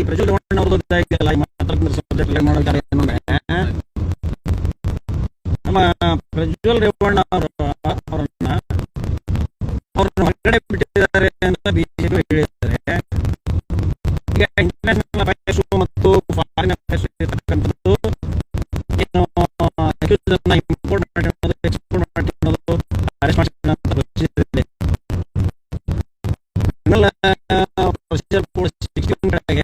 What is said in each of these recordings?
ಪ್ರಜ್ವಲ್ ರೇವಣ್ಣ ಅವ್ರದ್ದು ಮಾಡೋದಾರೆ ನಮ್ಮ ಪ್ರಜ್ವಲ್ ರೇವಣ್ಣ ಅವರನ್ನ ಹೊರಗಡೆ ಬಿಟ್ಟಿದ್ದಾರೆ ಅಂತ ಬಿಜೆಪಿ ಹೇಳಿದ್ದಾರೆ. ಈಗ ಇಂಟರ್ನ್ಯಾಷನಲ್ ಅಫೇರ್ಸ್ ಮತ್ತು ಫಾರಿನ್ ಅಫೇರ್ಸ್ ಇರತಕ್ಕಂಥದ್ದು ಏನು ಇಂಪೋರ್ಟ್ ಮಾಡಿರೋದು ಎಕ್ಸ್ಪೋರ್ಟ್ ಮಾಡಿರೋದು ಅರೆಸ್ಟ್ ಮಾಡಿರೋದು ಪ್ರೊಸೀಜರ್ ಇದೆ. ಪ್ರೊಸೀಜರ್ ಕೋಡ್ 61 ಕಡೆಗೆ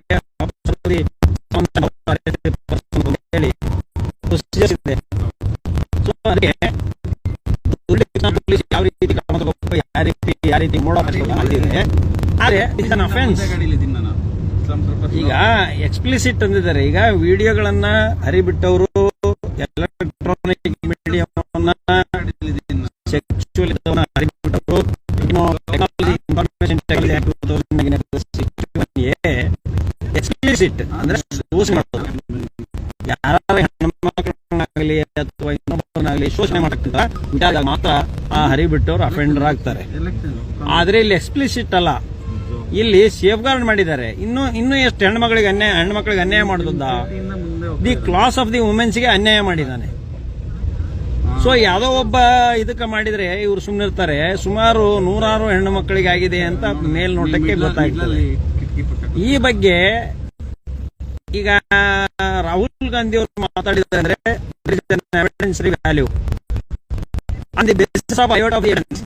ಹೇಳಿ ಪ್ರೊಸೀಜರ್ ಇದೆ. ಸೊ ಅದಕ್ಕೆ ಪೊಲೀಸ್ ಯಾವ ರೀತಿ ಕ್ರಮ ತಗೋಬೇಕು, ಯಾವ ರೀತಿ ಮಾಡೋ ಇದೆ. ಆದ್ರೆ ಇಟ್ಸ್ ಅನ್ ಅಫೆನ್ಸ್. ಈಗ ಎಕ್ಸ್ಪ್ಲಿಸಿಟ್ ಅಂದಿದ್ದಾರೆ. ಈಗ ವಿಡಿಯೋಗಳನ್ನ ಹರಿಬಿಟ್ಟವರು ಎಲೆಕ್ಟ್ರಾನಿಕ್ ಮೀಡಿಯಾವನ್ನ ಸೆಕ್ಚುಯಲ್ ಹರಿಬಿಟ್ಟವರು ಇನ್ಫಾರ್ಮೇಶನ್ ಎಕ್ಸ್ಪ್ಲಿಸಿಟ್ ಅಂದ್ರೆ ಶೋಷಣೆ ಮಾಡೋದು. ಯಾರ ಹೆಣ್ಮಕ್ಳನ್ನಾಗಲಿ ಅಥವಾ ಇನ್ನೊಬ್ಬರನ್ನಾಗಲಿ ಶೋಷಣೆ ಮಾಡಕ್ಕಿಂತ ವಿಚಾರದಾಗ ಮಾತ್ರ ಆ ಹರಿಬಿಟ್ಟವರು ಅಫೆಂಡರ್ ಆಗ್ತಾರೆ. ಆದ್ರೆ ಇಲ್ಲಿ ಎಕ್ಸ್ಪ್ಲಿಸಿಟ್ ಅಲ್ಲ, ಇಲ್ಲಿ ಸೇಫ್ ಗಾರ್ಡ್ ಮಾಡಿದ್ದಾರೆ. ಇನ್ನು ಎಷ್ಟು ಹೆಣ್ಮಕ್ಳಿಗೆ ಅನ್ಯಾಯ ಮಾಡುದ? ದಿ ಕ್ಲಾಸ್ ಆಫ್ ದಿ ವುಮೆನ್ಸ್ಗೆ ಅನ್ಯಾಯ ಮಾಡಿದ್ದಾನೆ. ಸೊ ಯಾವುದೋ ಒಬ್ಬ ಇದಕ್ಕೆ ಮಾಡಿದ್ರೆ ಇವರು ಸುಮ್ಮನಿರ್ತಾರೆ. ಸುಮಾರು 100 ಹೆಣ್ಣು ಮಕ್ಕಳಿಗೆ ಆಗಿದೆ ಅಂತ ಮೇಲ್ನೋಟಕ್ಕೆ ಗೊತ್ತಾಗ್ತದೆ. ಈ ಬಗ್ಗೆ ಈಗ ರಾಹುಲ್ ಗಾಂಧಿ ಅವರು ಮಾತಾಡಿದ್ದಾರೆ evidentiary value on the basis of avert of evidence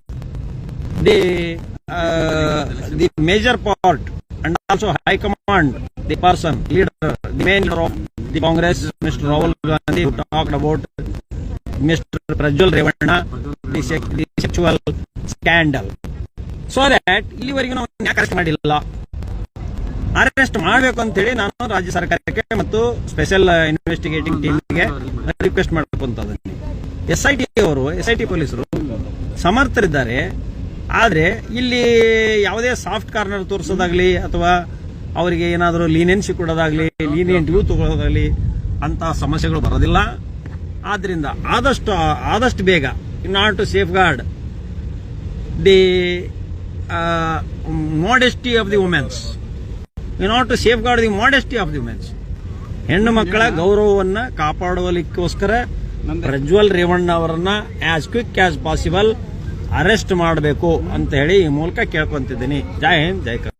the major part and also high command, the person leader, the main leader of the Congress, Mr. Rahul Gandhi, who talked about Mr. Prajwal Ravana, the sexual scandal. So that ಇಲ್ಲಿವರೆಗೂ ನಾವು ಯಾಕೆ arrest ಮಾಡಿಲ್ಲ? Arrest ಮಾಡಬೇಕು ಅಂತ ಹೇಳಿ ನಾನು ರಾಜ್ಯ ಸರ್ಕಾರಕ್ಕೆ ಮತ್ತು ಸ್ಪೆಷಲ್ ಇನ್ವೆಸ್ಟಿಗೇಟಿಂಗ್ ಟೀಮ್ಗೆ ರಿಕ್ವೆಸ್ಟ್ ಮಾಡಬೇಕು ಅಂತ ಅದನ್ನು SIT ಪೊಲೀಸರು ಸಮರ್ಥರಿದ್ದಾರೆ. ಆದ್ರೆ ಇಲ್ಲಿ ಯಾವುದೇ ಸಾಫ್ಟ್ ಕಾರ್ನರ್ ತೋರಿಸೋದಾಗ್ಲಿ ಅಥವಾ ಅವರಿಗೆ ಏನಾದರೂ ಲೀನಿಯನ್ಸಿ ಕೊಡೋದಾಗ್ಲಿ, ಲೀನಿಯಂಟ್ ವ್ಯೂ ತಗೊಳ್ಳೋದಾಗ್ಲಿ ಅಂತ ಸಮಸ್ಯೆಗಳು ಬರೋದಿಲ್ಲ. ಆದ್ರಿಂದ ಆದಷ್ಟು ಬೇಗ in order to safeguard the modesty of the women's, in order to safeguard the modesty of the women's, ಹೆಣ್ಣು ಮಕ್ಕಳ ಗೌರವವನ್ನ ಕಾಪಾಡುವಲಿಕ್ಕೋಸ್ಕರ ಪ್ರಜ್ವಲ್ ರೇವಣ್ಣ ಅವರನ್ನ as quick as possible arrest ಮಾಡಬೇಕು ಅಂತ ಹೇಳಿ ಈ ಮೂಲಕ ಕೇಳ್ಕೊಂತಿದ್ದೀನಿ. ಜೈ ಹಿಂದ್, ಜೈ ಕರ್ನಾಟಕ.